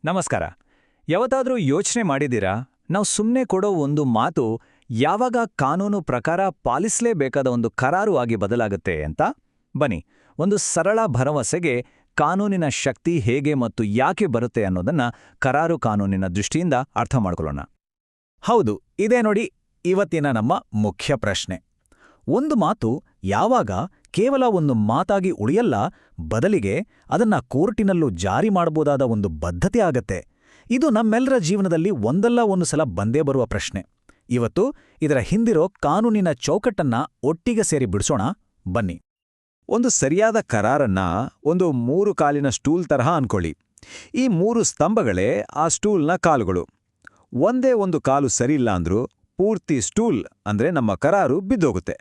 ನಮಸ್ಕಾರ. ಯಾವತ್ತಾದ್ರೂ ಯೋಚನೆ ಮಾಡಿದ್ದೀರಾ, ನಾವು ಸುಮ್ಮನೆ ಕೊಡೋ ಒಂದು ಮಾತು ಯಾವಾಗ ಕಾನೂನು ಪ್ರಕಾರ ಪಾಲಿಸಲೇಬೇಕಾದ ಒಂದು ಕರಾರು ಆಗಿ ಬದಲಾಗುತ್ತೆ ಅಂತ? ಬನ್ನಿ, ಒಂದು ಸರಳ ಭರವಸೆಗೆ ಕಾನೂನಿನ ಶಕ್ತಿ ಹೇಗೆ ಮತ್ತು ಯಾಕೆ ಬರುತ್ತೆ ಅನ್ನೋದನ್ನ ಕರಾರು ಕಾನೂನಿನ ದೃಷ್ಟಿಯಿಂದ ಅರ್ಥ ಮಾಡ್ಕೊಳ್ಳೋಣ. ಹೌದು, ಇದೇ ನೋಡಿ ಇವತ್ತಿನ ನಮ್ಮ ಮುಖ್ಯ ಪ್ರಶ್ನೆ. ಒಂದು ಮಾತು ಯಾವಾಗ ಕೇವಲ ಒಂದು ಮಾತಾಗಿ ಉಳಿಯಲ್ಲ, ಬದಲಿಗೆ ಅದನ್ನ ಕೋರ್ಟಿನಲ್ಲೂ ಜಾರಿ ಮಾಡಬಹುದಾದ ಒಂದು ಬದ್ಧತೆ ಆಗತ್ತೆ. ಇದು ನಮ್ಮೆಲ್ಲರ ಜೀವನದಲ್ಲಿ ಒಂದಲ್ಲ ಒಂದು ಸಲ ಬಂದೇ ಬರುವ ಪ್ರಶ್ನೆ. ಇವತ್ತು ಇದರ ಹಿಂದಿರೋ ಕಾನೂನಿನ ಚೌಕಟ್ಟನ್ನ ಒಟ್ಟಿಗೆ ಸೇರಿ ಬಿಡಿಸೋಣ, ಬನ್ನಿ. ಒಂದು ಸರಿಯಾದ ಕರಾರನ್ನ ಒಂದು 3 ಕಾಲಿನ ಸ್ಟೂಲ್ ತರಹ ಅನ್ಕೊಳ್ಳಿ. ಈ 3 ಸ್ತಂಭಗಳೇ ಆ ಸ್ಟೂಲ್ನ ಕಾಲುಗಳು. ಒಂದೇ ಒಂದು ಕಾಲು ಸರಿಯಿಲ್ಲ ಅಂದ್ರೂ ಪೂರ್ತಿ ಸ್ಟೂಲ್ ಅಂದ್ರೆ ನಮ್ಮ ಕರಾರು ಬಿದ್ದೋಗುತ್ತೆ.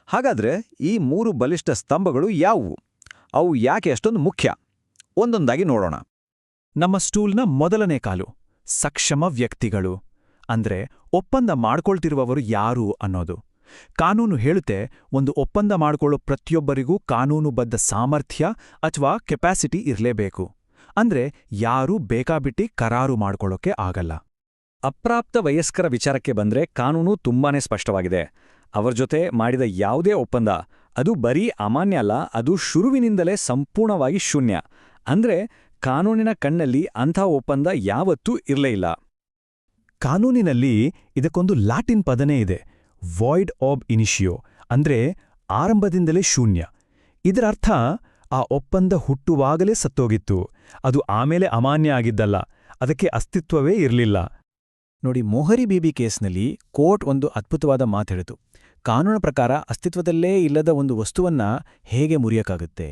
ಹಾಗಾದ್ರೆ ಈ 3 ಬಲಿಷ್ಠ ಸ್ತಂಭಗಳು ಯಾವುವು? ಅವು ಯಾಕೆ ಅಷ್ಟೊಂದು ಮುಖ್ಯ? ಒಂದೊಂದಾಗಿ ನೋಡೋಣ. ನಮ್ಮ ಸ್ಟೂಲ್ನ ಮೊದಲನೇ ಕಾಲು ಸಕ್ಷಮ ವ್ಯಕ್ತಿಗಳು. ಅಂದ್ರೆ ಒಪ್ಪಂದ ಮಾಡ್ಕೊಳ್ತಿರುವವರು ಯಾರು ಅನ್ನೋದು. ಕಾನೂನು ಹೇಳುತ್ತೆ, ಒಂದು ಒಪ್ಪಂದ ಮಾಡ್ಕೊಳ್ಳೋ ಪ್ರತಿಯೊಬ್ಬರಿಗೂ ಕಾನೂನುಬದ್ಧ ಸಾಮರ್ಥ್ಯ ಅಥವಾ ಕೆಪಾಸಿಟಿ ಇರಲೇಬೇಕು. ಅಂದ್ರೆ ಯಾರೂ ಬೇಕಾಬಿಟ್ಟಿ ಕರಾರು ಮಾಡ್ಕೊಳ್ಳೋಕೆ ಆಗಲ್ಲ. ಅಪ್ರಾಪ್ತ ವಯಸ್ಕರ ವಿಚಾರಕ್ಕೆ ಬಂದ್ರೆ ಕಾನೂನು ತುಂಬಾನೇ ಸ್ಪಷ್ಟವಾಗಿದೆ. ಅವರ ಜೊತೆ ಮಾಡಿದ ಯಾವುದೇ ಒಪ್ಪಂದ ಅದು ಬರೀ ಅಮಾನ್ಯ ಅಲ್ಲ, ಅದು ಶುರುವಿನಿಂದಲೇ ಸಂಪೂರ್ಣವಾಗಿ ಶೂನ್ಯ. ಅಂದ್ರೆ ಕಾನೂನಿನ ಕಣ್ಣಲ್ಲಿ ಅಂಥ ಒಪ್ಪಂದ ಯಾವತ್ತೂ ಇರಲೇ ಇಲ್ಲ. ಕಾನೂನಿನಲ್ಲಿ ಇದಕ್ಕೊಂದು ಲ್ಯಾಟಿನ್ ಪದನೇ ಇದೆ, ವಾಯ್ಡ್ ಆಬ್ ಇನಿಷಿಯೋ, ಅಂದ್ರೆ ಆರಂಭದಿಂದಲೇ ಶೂನ್ಯ. ಇದರರ್ಥ ಆ ಒಪ್ಪಂದ ಹುಟ್ಟುವಾಗಲೇ ಸತ್ತೋಗಿತ್ತು, ಅದು ಆಮೇಲೆ ಅಮಾನ್ಯ ಆಗಿದ್ದಲ್ಲ, ಅದಕ್ಕೆ ಅಸ್ತಿತ್ವವೇ ಇರಲಿಲ್ಲ. ನೋಡಿ, ಮೊಹರಿ ಬೀಬಿ ಕೇಸ್ನಲ್ಲಿ ಕೋರ್ಟ್ ಒಂದು ಅದ್ಭುತವಾದ ಮಾತು ಹೇಳಿತು. ಕಾನೂನು ಪ್ರಕಾರ ಅಸ್ತಿತ್ವದಲ್ಲೇ ಇಲ್ಲದ ಒಂದು ವಸ್ತುವನ್ನ ಹೇಗೆ ಮುರಿಯಕ್ಕಾಗುತ್ತೆ?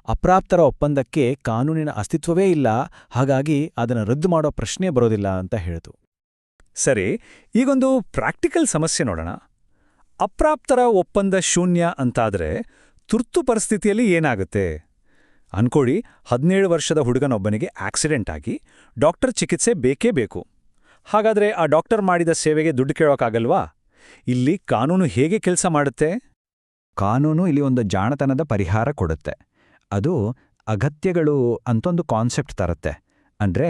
ಅಪ್ರಾಪ್ತರ ಒಪ್ಪಂದಕ್ಕೆ ಕಾನೂನಿನ ಅಸ್ತಿತ್ವವೇ ಇಲ್ಲ, ಹಾಗಾಗಿ ಅದನ್ನು ರದ್ದು ಮಾಡೋ ಪ್ರಶ್ನೆ ಬರೋದಿಲ್ಲ ಅಂತ ಹೇಳಿತು. ಸರಿ, ಈಗೊಂದು ಪ್ರಾಕ್ಟಿಕಲ್ ಸಮಸ್ಯೆ ನೋಡೋಣ. ಅಪ್ರಾಪ್ತರ ಒಪ್ಪಂದ ಶೂನ್ಯ ಅಂತಾದ್ರೆ ತುರ್ತು ಪರಿಸ್ಥಿತಿಯಲ್ಲಿ ಏನಾಗುತ್ತೆ? ಅನ್ಕೊಳ್ಳಿ, 17 ವರ್ಷದ ಹುಡುಗನೊಬ್ಬನಿಗೆ ಆಕ್ಸಿಡೆಂಟ್ ಆಗಿ ಡಾಕ್ಟರ್ ಚಿಕಿತ್ಸೆ ಬೇಕೇ ಬೇಕು. ಹಾಗಾದ್ರೆ ಆ ಡಾಕ್ಟರ್ ಮಾಡಿದ ಸೇವೆಗೆ ದುಡ್ಡು ಕೇಳೋಕ್ಕಾಗಲ್ವಾ? ಇಲ್ಲಿ ಕಾನೂನು ಹೇಗೆ ಕೆಲಸ ಮಾಡುತ್ತೆ? ಕಾನೂನು ಇಲ್ಲಿ ಒಂದು ಜಾಣತನದ ಪರಿಹಾರ ಕೊಡುತ್ತೆ. ಅದು ಅಗತ್ಯಗಳು ಅಂತೊಂದು ಕಾನ್ಸೆಪ್ಟ್ ತರುತ್ತೆ. ಅಂದ್ರೆ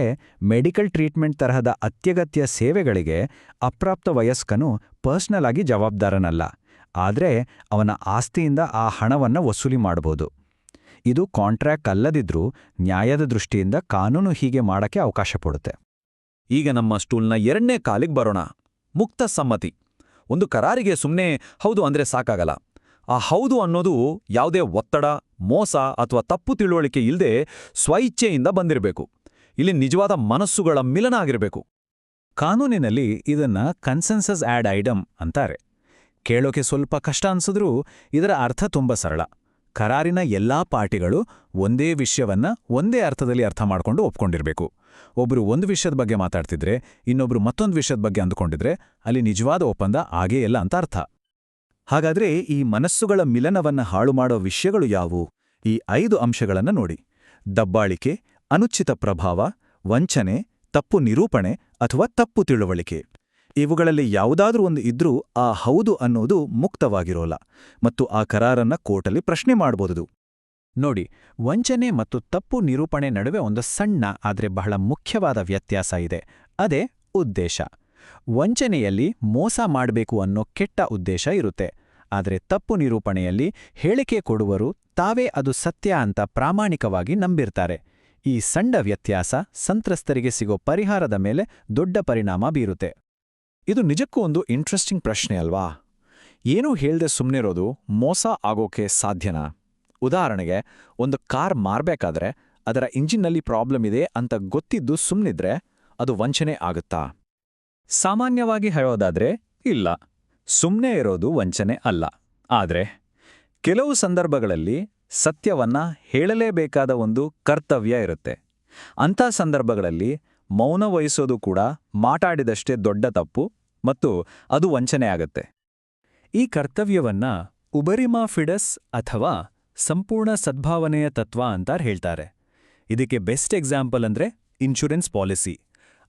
ಮೆಡಿಕಲ್ ಟ್ರೀಟ್ಮೆಂಟ್ ತರಹದ ಅತ್ಯಗತ್ಯ ಸೇವೆಗಳಿಗೆ ಅಪ್ರಾಪ್ತ ವಯಸ್ಕನು ಪರ್ಸ್ನಲ್ ಆಗಿ ಜವಾಬ್ದಾರನಲ್ಲ, ಆದ್ರೆ ಅವನ ಆಸ್ತಿಯಿಂದ ಆ ಹಣವನ್ನ ವಸೂಲಿ ಮಾಡಬಹುದು. ಇದು ಕಾಂಟ್ರಾಕ್ಟ್ ಅಲ್ಲದಿದ್ರೂ ನ್ಯಾಯದ ದೃಷ್ಟಿಯಿಂದ ಕಾನೂನು ಹೀಗೆ ಮಾಡಕ್ಕೆ ಅವಕಾಶ ಕೊಡುತ್ತೆ. ಈಗ ನಮ್ಮ ಸ್ಟೂಲ್ನ 2ನೇ ಕಾಲಿಗೆ ಬರೋಣ, ಮುಕ್ತ ಸಮ್ಮತಿ. ಒಂದು ಕರಾರಿಗೆ ಸುಮ್ಮನೆ ಹೌದು ಅಂದ್ರೆ ಸಾಕಾಗಲ್ಲ. ಆ ಹೌದು ಅನ್ನೋದು ಯಾವುದೇ ಒತ್ತಡ, ಮೋಸ ಅಥವಾ ತಪ್ಪು ತಿಳುವಳಿಕೆ ಇಲ್ಲದೆ ಸ್ವಇಚ್ಛೆಯಿಂದ ಬಂದಿರಬೇಕು. ಇಲ್ಲಿ ನಿಜವಾದ ಮನಸ್ಸುಗಳ ಮಿಲನ ಆಗಿರಬೇಕು. ಕಾನೂನಿನಲ್ಲಿ ಇದನ್ನ ಕನ್ಸೆನ್ಸಸ್ ಆಡ್ ಐಡಮ್ ಅಂತಾರೆ. ಕೇಳೋಕೆ ಸ್ವಲ್ಪ ಕಷ್ಟ ಅನ್ಸಿದ್ರೂ ಇದರ ಅರ್ಥ ತುಂಬ ಸರಳ. ಕರಾರಿನ ಎಲ್ಲಾ ಪಾರ್ಟಿಗಳು ಒಂದೇ ವಿಷಯವನ್ನ ಒಂದೇ ಅರ್ಥದಲ್ಲಿ ಅರ್ಥ ಮಾಡ್ಕೊಂಡು ಒಪ್ಕೊಂಡಿರ್ಬೇಕು. ಒಬ್ರು ಒಂದು ವಿಷಯದ ಬಗ್ಗೆ ಮಾತಾಡ್ತಿದ್ರೆ ಇನ್ನೊಬ್ರು ಮತ್ತೊಂದು ವಿಷಯದ ಬಗ್ಗೆ ಅಂದುಕೊಂಡಿದ್ರೆ ಅಲ್ಲಿ ನಿಜವಾದ ಒಪ್ಪಂದ ಆಗೇ ಇಲ್ಲ ಅಂತ ಅರ್ಥ. ಹಾಗಾದ್ರೆ ಈ ಮನಸ್ಸುಗಳ ಮಿಲನವನ್ನ ಹಾಳು ಮಾಡೋ ವಿಷಯಗಳು ಯಾವುವು? ಈ 5 ಅಂಶಗಳನ್ನ ನೋಡಿ. ದಬ್ಬಾಳಿಕೆ, ಅನುಚಿತ ಪ್ರಭಾವ, ವಂಚನೆ, ತಪ್ಪು ನಿರೂಪಣೆ ಅಥವಾ ತಪ್ಪು ತಿಳುವಳಿಕೆ. ಇವುಗಳಲ್ಲಿ ಯಾವುದಾದ್ರೂ ಒಂದು ಇದ್ರೂ ಆ ಹೌದು ಅನ್ನೋದು ಮುಕ್ತವಾಗಿರೋಲ್ಲ ಮತ್ತು ಆ ಕರಾರನ್ನ ಕೋರ್ಟಲ್ಲಿ ಪ್ರಶ್ನೆ ಮಾಡಬಹುದು. ನೋಡಿ, ವಂಚನೆ ಮತ್ತು ತಪ್ಪು ನಿರೂಪಣೆ ನಡುವೆ ಒಂದು ಸಣ್ಣ ಆದ್ರೆ ಬಹಳ ಮುಖ್ಯವಾದ ವ್ಯತ್ಯಾಸ ಇದೆ. ಅದೇ ಉದ್ದೇಶ. ವಂಚನೆಯಲ್ಲಿ ಮೋಸ ಮಾಡಬೇಕು ಅನ್ನೋ ಕೆಟ್ಟ ಉದ್ದೇಶ ಇರುತ್ತೆ, ಆದರೆ ತಪ್ಪು ನಿರೂಪಣೆಯಲ್ಲಿ ಹೇಳಿಕೆ ಕೊಡುವರು ತಾವೇ ಅದು ಸತ್ಯ ಅಂತ ಪ್ರಾಮಾಣಿಕವಾಗಿ ನಂಬಿರ್ತಾರೆ. ಈ ಸಣ್ಣ ವ್ಯತ್ಯಾಸ ಸಂತ್ರಸ್ತರಿಗೆ ಸಿಗೋ ಪರಿಹಾರದ ಮೇಲೆ ದೊಡ್ಡ ಪರಿಣಾಮ ಬೀರುತ್ತೆ. ಇದು ನಿಜಕ್ಕೂ ಒಂದು ಇಂಟ್ರೆಸ್ಟಿಂಗ್ ಪ್ರಶ್ನೆ ಅಲ್ವಾ? ಏನೂ ಹೇಳ್ದೆ ಸುಮ್ಮನಿರೋದು ಮೋಸ ಆಗೋಕೆ ಸಾಧ್ಯನಾ? ಉದಾಹರಣೆಗೆ, ಒಂದು ಕಾರ್ ಮಾರ್ಬೇಕಾದ್ರೆ ಅದರ ಇಂಜಿನ್ನಲ್ಲಿ ಪ್ರಾಬ್ಲಮ್ ಇದೆ ಅಂತ ಗೊತ್ತಿದ್ದು ಸುಮ್ಮನಿದ್ರೆ ಅದು ವಂಚನೆ ಆಗುತ್ತಾ? ಸಾಮಾನ್ಯವಾಗಿ ಹೇಳೋದಾದ್ರೆ ಇಲ್ಲ, ಸುಮ್ಮನೆ ಇರೋದು ವಂಚನೆ ಅಲ್ಲ. ಆದ್ರೆ ಕೆಲವು ಸಂದರ್ಭಗಳಲ್ಲಿ ಸತ್ಯವನ್ನ ಹೇಳಲೇಬೇಕಾದ ಒಂದು ಕರ್ತವ್ಯ ಇರುತ್ತೆ. ಅಂಥ ಸಂದರ್ಭಗಳಲ್ಲಿ ಮೌನ ವಹಿಸೋದು ಕೂಡ ಮಾತಾಡಿದಷ್ಟೇ ದೊಡ್ಡ ತಪ್ಪು ಮತ್ತು ಅದು ವಂಚನೆ ಆಗತ್ತೆ. ಈ ಕರ್ತವ್ಯವನ್ನ ಉಬರಿಮಾ ಫಿಡಸ್ ಅಥವಾ ಸಂಪೂರ್ಣ ಸದ್ಭಾವನೆಯ ತತ್ವ ಅಂತ ಹೇಳ್ತಾರೆ. ಇದಕ್ಕೆ ಬೆಸ್ಟ್ ಎಕ್ಸಾಂಪಲ್ ಅಂದ್ರೆ ಇನ್ಶೂರೆನ್ಸ್ ಪಾಲಿಸಿ.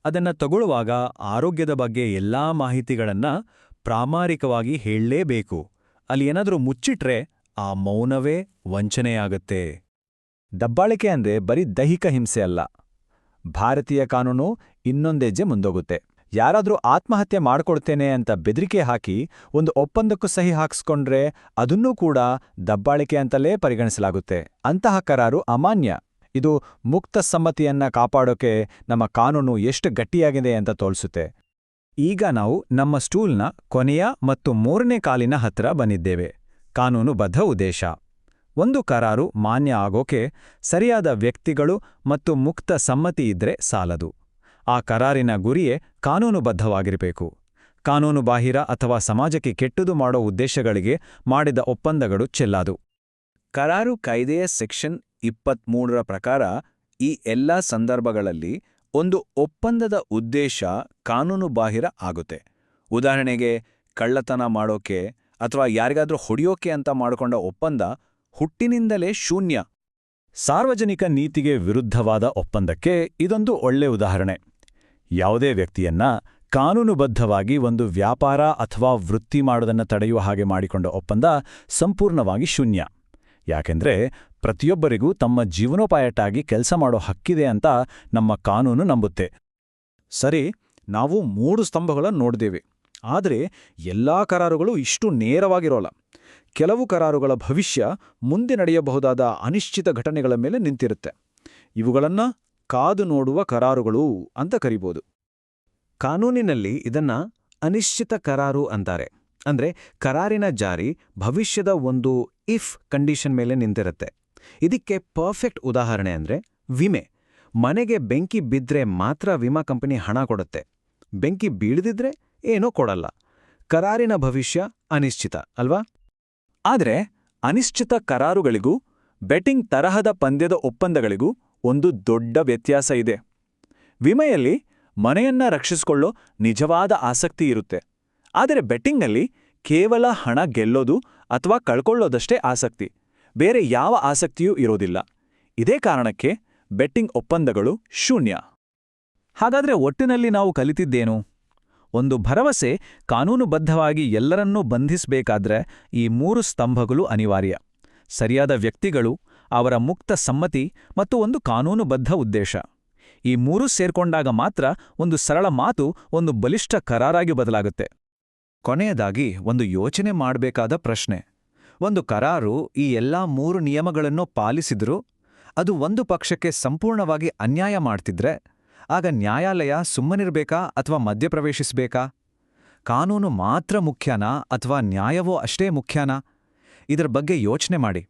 ಅದನ್ನ ತಗೊಳ್ಳುವಾಗ ಆರೋಗ್ಯದ ಬಗ್ಗೆ ಎಲ್ಲಾ ಮಾಹಿತಿಗಳನ್ನ ಪ್ರಾಮಾಣಿಕವಾಗಿ ಹೇಳಲೇಬೇಕು. ಅಲ್ಲಿ ಏನಾದರೂ ಮುಚ್ಚಿಟ್ರೆ ಆ ಮೌನವೇ ವಂಚನೆಯಾಗತ್ತೆ. ದಬ್ಬಾಳಿಕೆ ಅಂದ್ರೆ ಬರೀ ದೈಹಿಕ ಹಿಂಸೆ ಅಲ್ಲ, ಭಾರತೀಯ ಕಾನೂನು ಇನ್ನೊಂದೆಜ್ಜೆ ಮುಂದೋಗುತ್ತೆ. ಯಾರಾದ್ರೂ ಆತ್ಮಹತ್ಯೆ ಮಾಡ್ಕೊಡ್ತೇನೆ ಅಂತ ಬೆದರಿಕೆ ಹಾಕಿ ಒಂದು ಒಪ್ಪಂದಕ್ಕೂ ಸಹಿ ಹಾಕ್ಸ್ಕೊಂಡ್ರೆ ಅದನ್ನೂ ಕೂಡ ದಬ್ಬಾಳಿಕೆ ಅಂತಲೇ ಪರಿಗಣಿಸಲಾಗುತ್ತೆ. ಅಂತಹ ಕರಾರು ಅಮಾನ್ಯ. ಇದು ಮುಕ್ತ ಸಮ್ಮತಿಯನ್ನ ಕಾಪಾಡೋಕೆ ನಮ್ಮ ಕಾನೂನು ಎಷ್ಟು ಗಟ್ಟಿಯಾಗಿದೆ ಅಂತ ತೋರಿಸುತ್ತೆ. ಈಗ ನಾವು ನಮ್ಮ ಸ್ಟೂಲ್ನ ಕೊನೆಯ ಮತ್ತು ಮೂರನೇ ಕಾಲಿನ ಹತ್ರ ಬಂದಿದ್ದೇವೆ. ಕಾನೂನುಬದ್ಧ ಉದ್ದೇಶ. ಒಂದು ಕರಾರು ಮಾನ್ಯ ಆಗೋಕೆ ಸರಿಯಾದ ವ್ಯಕ್ತಿಗಳು ಮತ್ತು ಮುಕ್ತ ಸಮ್ಮತಿ ಇದ್ರೆ ಸಾಲದು. ಆ ಕರಾರಿನ ಗುರಿಯೇ ಕಾನೂನುಬದ್ಧವಾಗಿರಬೇಕು. ಕಾನೂನುಬಾಹಿರ ಅಥವಾ ಸಮಾಜಕ್ಕೆ ಕೆಟ್ಟುದು ಮಾಡೋ ಉದ್ದೇಶಗಳಿಗೆ ಮಾಡಿದ ಒಪ್ಪಂದಗಳು ಚೆಲ್ಲಾದು. ಕರಾರು ಕಾಯ್ದೆಯ ಸೆಕ್ಷನ್ 23ರ ಪ್ರಕಾರ ಈ ಎಲ್ಲಾ ಸಂದರ್ಭಗಳಲ್ಲಿ ಒಂದು ಒಪ್ಪಂದದ ಉದ್ದೇಶ ಕಾನೂನುಬಾಹಿರ ಆಗುತ್ತೆ. ಉದಾಹರಣೆಗೆ, ಕಳ್ಳತನ ಮಾಡೋಕೆ ಅಥವಾ ಯಾರಿಗಾದ್ರೂ ಹೊಡೆಯೋಕೆ ಅಂತ ಮಾಡಿಕೊಂಡ ಒಪ್ಪಂದ ಹುಟ್ಟಿನಿಂದಲೇ ಶೂನ್ಯ. ಸಾರ್ವಜನಿಕ ನೀತಿಗೆ ವಿರುದ್ಧವಾದ ಒಪ್ಪಂದಕ್ಕೆ ಇದೊಂದು ಒಳ್ಳೆ ಉದಾಹರಣೆ. ಯಾವುದೇ ವ್ಯಕ್ತಿಯನ್ನ ಕಾನೂನುಬದ್ಧವಾಗಿ ಒಂದು ವ್ಯಾಪಾರ ಅಥವಾ ವೃತ್ತಿ ಮಾಡೋದನ್ನು ತಡೆಯುವ ಹಾಗೆ ಮಾಡಿಕೊಂಡ ಒಪ್ಪಂದ ಸಂಪೂರ್ಣವಾಗಿ ಶೂನ್ಯ. ಯಾಕೆಂದ್ರೆ ಪ್ರತಿಯೊಬ್ಬರಿಗೂ ತಮ್ಮ ಜೀವನೋಪಾಯಕ್ಕಾಗಿ ಕೆಲಸ ಮಾಡೋ ಹಕ್ಕಿದೆ ಅಂತ ನಮ್ಮ ಕಾನೂನು ನಂಬುತ್ತೆ. ಸರಿ, ನಾವು 3 ಸ್ತಂಭಗಳನ್ನು ನೋಡ್ದೇವೆ. ಆದರೆ ಎಲ್ಲಾ ಕರಾರುಗಳು ಇಷ್ಟು ನೇರವಾಗಿರೋಲ್ಲ. ಕೆಲವು ಕರಾರುಗಳ ಭವಿಷ್ಯ ಮುಂದೆ ನಡೆಯಬಹುದಾದ ಅನಿಶ್ಚಿತ ಘಟನೆಗಳ ಮೇಲೆ ನಿಂತಿರುತ್ತೆ. ಇವುಗಳನ್ನ ಕಾದು ನೋಡುವ ಕರಾರುಗಳು ಅಂತ ಕರಿಬೋದು. ಕಾನೂನಿನಲ್ಲಿ ಇದನ್ನ ಅನಿಶ್ಚಿತ ಕರಾರು ಅಂತಾರೆ. ಅಂದ್ರೆ ಕರಾರಿನ ಜಾರಿ ಭವಿಷ್ಯದ ಒಂದು ಇಫ್ ಕಂಡೀಷನ್ ಮೇಲೆ ನಿಂತಿರುತ್ತೆ. ಇದಕ್ಕೆ ಪರ್ಫೆಕ್ಟ್ ಉದಾಹರಣೆ ಅಂದ್ರೆ ವಿಮೆ. ಮನೆಗೆ ಬೆಂಕಿ ಬಿದ್ರೆ ಮಾತ್ರ ವಿಮಾ ಕಂಪನಿ ಹಣ ಕೊಡುತ್ತೆ. ಬೆಂಕಿ ಬೀಳದಿದ್ರೆ ಏನೂ ಕೊಡಲ್ಲ. ಕರಾರಿನ ಭವಿಷ್ಯ ಅನಿಶ್ಚಿತ ಅಲ್ವಾ? ಆದರೆ ಅನಿಶ್ಚಿತ ಕರಾರುಗಳಿಗೂ ಬೆಟ್ಟಿಂಗ್ ತರಹದ ಪಂದ್ಯದ ಒಪ್ಪಂದಗಳಿಗೂ ಒಂದು ದೊಡ್ಡ ವ್ಯತ್ಯಾಸ ಇದೆ. ವಿಮೆಯಲ್ಲಿ ಮನೆಯನ್ನ ರಕ್ಷಿಸಿಕೊಳ್ಳೋ ನಿಜವಾದ ಆಸಕ್ತಿ ಇರುತ್ತೆ. ಆದರೆ ಬೆಟ್ಟಿಂಗ್ನಲ್ಲಿ ಕೇವಲ ಹಣ ಗೆಲ್ಲೋದು ಅಥವಾ ಕಳ್ಕೊಳ್ಳೋದಷ್ಟೇ ಆಸಕ್ತಿ, ಬೇರೆ ಯಾವ ಆಸಕ್ತಿಯೂ ಇರೋದಿಲ್ಲ. ಇದೇ ಕಾರಣಕ್ಕೆ ಬೆಟ್ಟಿಂಗ್ ಒಪ್ಪಂದಗಳು ಶೂನ್ಯ. ಹಾಗಾದ್ರೆ ಒಟ್ಟಿನಲ್ಲಿ ನಾವು ಕಲಿತಿದ್ದೇನು? ಒಂದು ಭರವಸೆ ಕಾನೂನುಬದ್ಧವಾಗಿ ಎಲ್ಲರನ್ನೂ ಬಂಧಿಸಬೇಕಾದ್ರೆ ಈ 3 ಸ್ತಂಭಗಳು ಅನಿವಾರ್ಯ. ಸರಿಯಾದ ವ್ಯಕ್ತಿಗಳು, ಅವರ ಮುಕ್ತ ಸಮ್ಮತಿ ಮತ್ತು ಒಂದು ಕಾನೂನುಬದ್ಧ ಉದ್ದೇಶ. ಈ 3 ಸೇರ್ಕೊಂಡಾಗ ಮಾತ್ರ ಒಂದು ಸರಳ ಮಾತು ಒಂದು ಬಲಿಷ್ಠ ಕರಾರಾಗಿ ಬದಲಾಗುತ್ತೆ. ಕೊನೆಯದಾಗಿ ಒಂದು ಯೋಚನೆ ಮಾಡಬೇಕಾದ ಪ್ರಶ್ನೆ. ಒಂದು ಕರಾರು ಈ ಎಲ್ಲಾ 3 ನಿಯಮಗಳನ್ನು ಪಾಲಿಸಿದ್ರೂ ಅದು ಒಂದು ಪಕ್ಷಕ್ಕೆ ಸಂಪೂರ್ಣವಾಗಿ ಅನ್ಯಾಯ ಮಾಡ್ತಿದ್ರೆ ಆಗ ನ್ಯಾಯಾಲಯ ಸುಮ್ಮನಿರ್ಬೇಕಾ ಅಥವಾ ಮಧ್ಯಪ್ರವೇಶಿಸಬೇಕಾ? ಕಾನೂನು ಮಾತ್ರ ಮುಖ್ಯನಾ ಅಥವಾ ನ್ಯಾಯವೋ ಅಷ್ಟೇ ಮುಖ್ಯನಾ? ಇದರ ಬಗ್ಗೆ ಯೋಚನೆ ಮಾಡಿ.